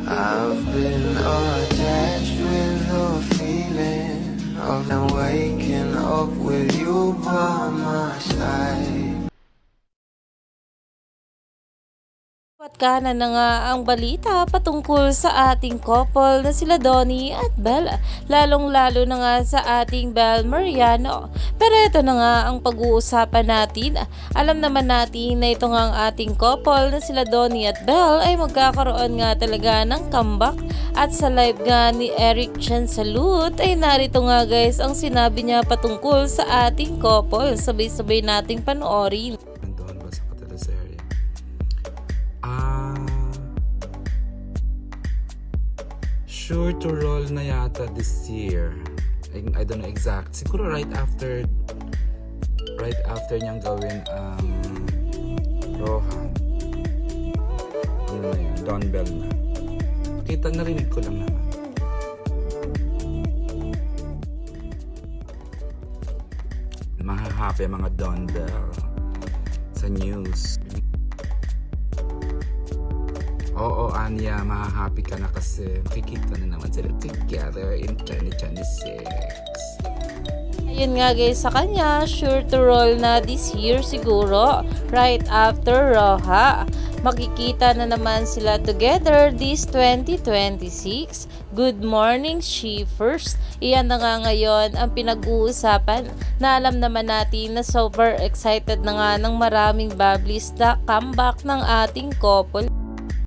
I've been attached with the feeling of now waking up with you by my side. Kanan na nga ang balita patungkol sa ating couple na sila Donnie at Belle, lalong-lalo na nga sa ating Belle Mariano. Pero ito na nga ang pag-uusapan natin. Alam naman natin na ito nga ang ating couple na sila Donnie at Belle ay magkakaroon nga talaga ng comeback. At sa live nga ni Eric Chan Salud ay narito nga guys ang sinabi niya patungkol sa ating couple. Sabay-sabay nating panoorin. Sure to roll na yata this year. I don't know exact. Siguro right after niyang gawin ang Rohan. Ano na yun? Don Bell na. Kita, narinig ko lang naman. Mahahappy ang mga Don Bell sa news. Oo, Anya, mahahappy ka na kasi makikita na naman sila together in 2026. Ayun nga guys, sa kanya, sure to roll na this year siguro, right after Roha. Makikita na naman sila together this 2026. Good morning, Shippers! Iyan na nga ngayon ang pinag-uusapan na alam naman natin na super excited na nga ng maraming bablis na comeback ng ating couple.